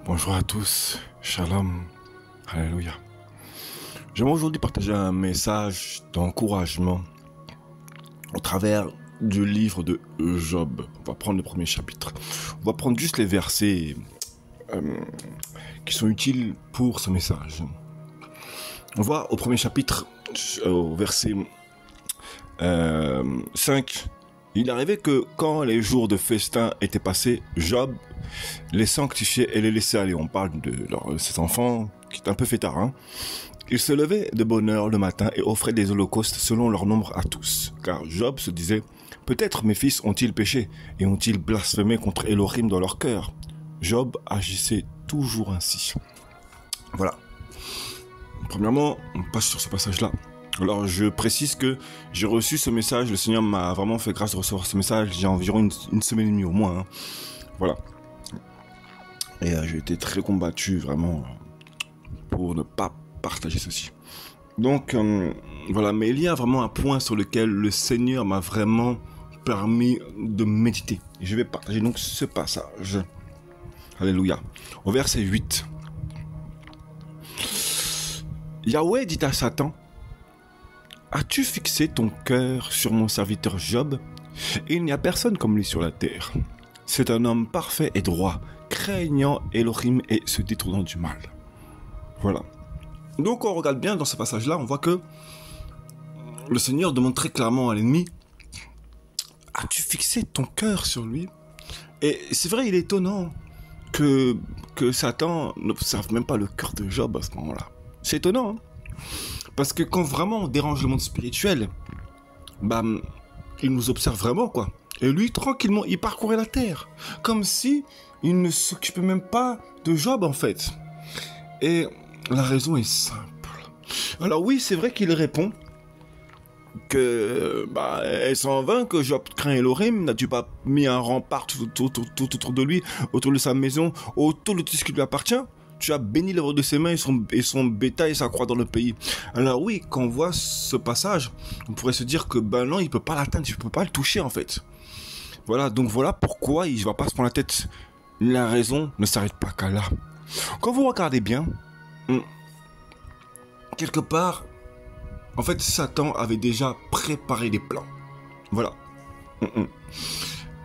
Bonjour à tous, Shalom, Alléluia. J'aimerais aujourd'hui partager un message d'encouragement au travers du livre de Job. On va prendre le premier chapitre. On va prendre juste les versets qui sont utiles pour ce message. On voit au premier chapitre, au verset 5, il arrivait que quand les jours de festin étaient passés, Job les sanctifiait et les laissait aller. On parle de ses enfants, qui est un peu fêtard. Hein. Il se levait de bonne heure le matin et offrait des holocaustes selon leur nombre à tous. Car Job se disait, peut-être mes fils ont-ils péché et ont-ils blasphémé contre Elohim dans leur cœur. Job agissait toujours ainsi. Voilà. Premièrement, on passe sur ce passage-là. Alors, je précise que j'ai reçu ce message. Le Seigneur m'a vraiment fait grâce de recevoir ce message. Il y a environ une semaine et demie au moins. Hein. Voilà. Et j'ai été très combattu, vraiment, pour ne pas partager ceci. Donc, voilà. Mais il y a vraiment un point sur lequel le Seigneur m'a vraiment permis de méditer. Et je vais partager donc ce passage. Alléluia. Au verset 8. Yahweh dit à Satan, « As-tu fixé ton cœur sur mon serviteur Job? Il n'y a personne comme lui sur la terre. C'est un homme parfait et droit, craignant Elohim et se détournant du mal. » Voilà. Donc on regarde bien dans ce passage-là, on voit que le Seigneur demande très clairement à l'ennemi, « As-tu fixé ton cœur sur lui ?» Et c'est vrai, il est étonnant que Satan n'observe même pas le cœur de Job à ce moment-là. C'est étonnant, hein? Parce que quand vraiment on dérange le monde spirituel, bah, il nous observe vraiment, quoi. Et lui, tranquillement, il parcourait la terre. Comme si il ne s'occupait même pas de Job, en fait. Et la raison est simple. Alors oui, c'est vrai qu'il répond que, bah, est-ce en vain que Job craint Elohim? N'as-tu pas mis un rempart tout autour de lui, autour de sa maison, autour de tout ce qui lui appartient? Tu as béni l'œuvre de ses mains et son bétail s'accroît dans le pays. Alors oui, quand on voit ce passage, on pourrait se dire que ben non, il ne peut pas l'atteindre, il ne peut pas le toucher en fait. Voilà, donc voilà pourquoi il ne va pas se prendre la tête. La raison ne s'arrête pas qu'à là. Quand vous regardez bien, quelque part, en fait, Satan avait déjà préparé des plans. Voilà.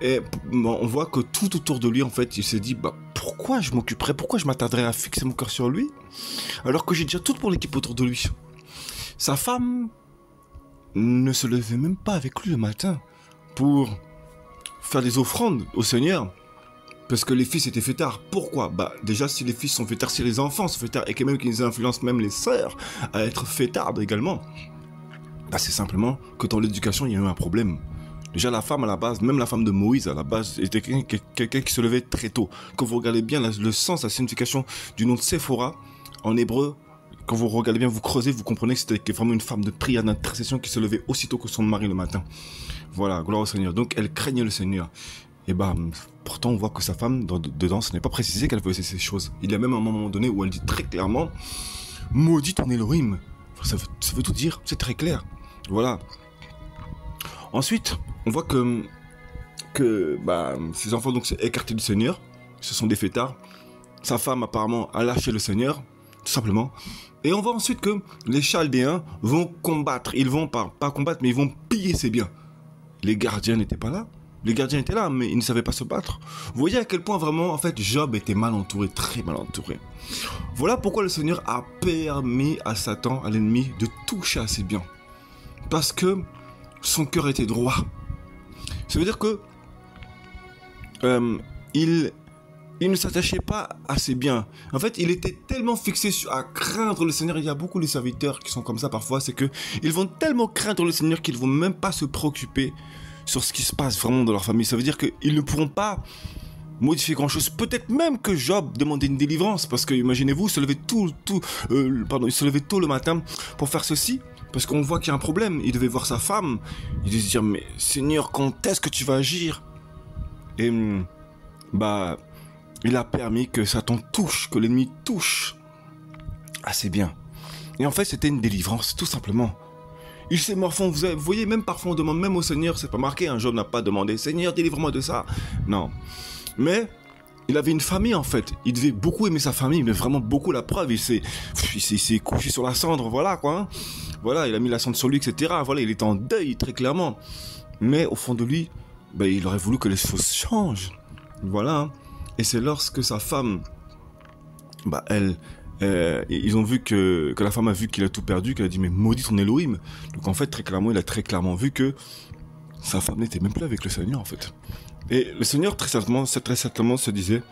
Et bon, on voit que tout autour de lui, en fait, il s'est dit, bah, pourquoi je m'occuperais, pourquoi je m'attarderais à fixer mon cœur sur lui, alors que j'ai déjà toute mon équipe autour de lui. Sa femme ne se levait même pas avec lui le matin pour faire des offrandes au Seigneur, parce que les fils étaient fêtards. Pourquoi? Bah, déjà, si les fils sont fêtards, si les enfants sont fêtards, et que même qu'ils influencent même les sœurs à être fêtardes également, bah, c'est simplement que dans l'éducation, il y a eu un problème. Déjà, la femme, à la base, même la femme de Moïse, à la base, était quelqu'un qui se levait très tôt. Quand vous regardez bien le sens, la signification du nom de Séphora, en hébreu, quand vous regardez bien, vous creusez, vous comprenez que c'était vraiment une femme de prière, d'intercession qui se levait aussitôt que son mari le matin. Voilà, gloire au Seigneur. Donc, elle craignait le Seigneur. Et bah, pourtant, on voit que sa femme, dedans, ce n'est pas précisé qu'elle faisait ces choses. Il y a même un moment donné où elle dit très clairement, « Maudit ton Elohim ». Ça veut tout dire, c'est très clair. Voilà. Ensuite, on voit que bah, ses enfants donc s'est écartés du Seigneur, ce sont des fêtards. Sa femme apparemment a lâché le Seigneur, tout simplement. Et on voit ensuite que les Chaldéens vont combattre. Ils vont pas combattre, mais ils vont piller ses biens. Les gardiens n'étaient pas là. Les gardiens étaient là, mais ils ne savaient pas se battre. Vous voyez à quel point vraiment, en fait, Job était mal entouré, très mal entouré. Voilà pourquoi le Seigneur a permis à Satan, à l'ennemi, de toucher à ses biens. Parce que son cœur était droit. Ça veut dire que il ne s'attachait pas à ses biens. En fait, il était tellement fixé à craindre le Seigneur. Il y a beaucoup de serviteurs qui sont comme ça parfois. C'est que ils vont tellement craindre le Seigneur qu'ils ne vont même pas se préoccuper sur ce qui se passe vraiment dans leur famille. Ça veut dire qu'ils ne pourront pas modifier grand-chose. Peut-être même que Job demandait une délivrance. Parce que, imaginez-vous, il se levait tôt le matin pour faire ceci. Parce qu'on voit qu'il y a un problème. Il devait voir sa femme. Il devait se dire, mais Seigneur, quand est-ce que tu vas agir? Et bah, il a permis que Satan touche, que l'ennemi touche à ses biens. Et en fait, c'était une délivrance, tout simplement. Il s'est morfond. Vous voyez, même parfois on demande même au Seigneur, c'est pas marqué, Job n'a pas demandé, Seigneur, délivre-moi de ça. Non. Mais il avait une famille en fait. Il devait beaucoup aimer sa famille, mais vraiment beaucoup. La preuve, il s'est couché sur la cendre, voilà quoi. Hein. Voilà, il a mis la cendre sur lui, etc. Voilà, il était en deuil très clairement. Mais au fond de lui, ben, il aurait voulu que les choses changent. Voilà. Hein. Et c'est lorsque sa femme, bah ils ont vu que la femme a vu qu'il a tout perdu, qu'elle a dit mais maudit ton Elohim. Donc en fait très clairement, il a très clairement vu que sa femme n'était même plus avec le Seigneur en fait. Et le Seigneur très certainement se disait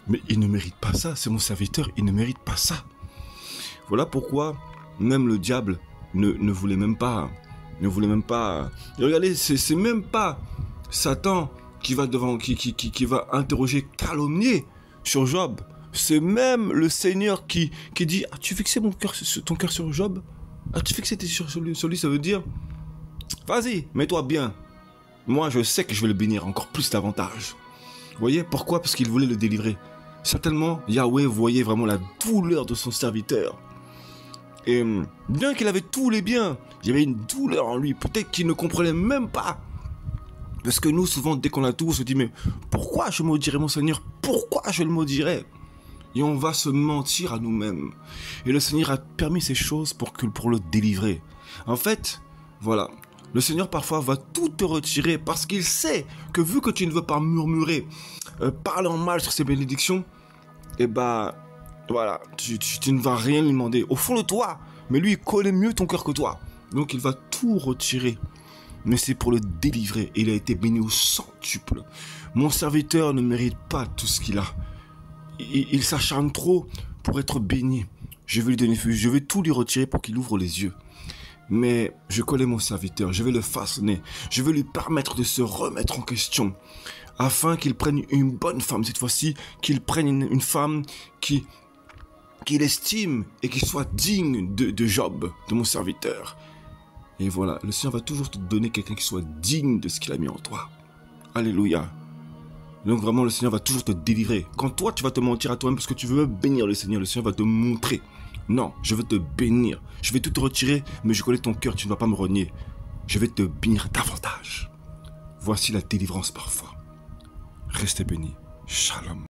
mais il ne mérite pas ça, c'est mon serviteur, il ne mérite pas ça. Voilà pourquoi même le diable ne voulait même pas. Et regardez, c'est même pas Satan qui va va interroger, calomnier sur Job. C'est même le Seigneur qui dit as-tu fixé ton cœur sur Job? As-tu fixé tes yeux sur lui? Ça veut dire vas-y, mets-toi bien. Moi, je sais que je vais le bénir encore plus davantage. Vous voyez pourquoi? Parce qu'il voulait le délivrer. Certainement, Yahweh voyait vraiment la douleur de son serviteur. Et bien qu'il avait tous les biens, il y avait une douleur en lui. Peut-être qu'il ne comprenait même pas. Parce que nous, souvent, dès qu'on a tout, on se dit mais pourquoi je maudirais mon Seigneur? Pourquoi je le maudirais? Et on va se mentir à nous-mêmes. Et le Seigneur a permis ces choses pour le délivrer. En fait, voilà. Le Seigneur parfois va tout te retirer parce qu'il sait que vu que tu ne veux pas murmurer, parler en mal sur ses bénédictions, et bah voilà, tu ne vas rien lui demander. Au fond de toi, mais lui il connaît mieux ton cœur que toi. Donc il va tout retirer. Mais c'est pour le délivrer. Et il a été béni au centuple. Mon serviteur ne mérite pas tout ce qu'il a. Il s'acharne trop pour être béni. Je vais lui donner, je vais tout lui retirer pour qu'il ouvre les yeux. Mais je connais mon serviteur, je vais le façonner, je vais lui permettre de se remettre en question, afin qu'il prenne une bonne femme cette fois-ci, qu'il prenne une femme qu'il estime et qui soit digne de Job, de mon serviteur. Et voilà, le Seigneur va toujours te donner quelqu'un qui soit digne de ce qu'il a mis en toi. Alléluia. Donc vraiment, le Seigneur va toujours te délivrer. Quand toi, tu vas te mentir à toi-même parce que tu veux bénir le Seigneur va te montrer. Non, je veux te bénir. Je vais tout te retirer, mais je connais ton cœur, tu ne vas pas me renier. Je vais te bénir davantage. Voici la délivrance parfois. Restez bénis. Shalom.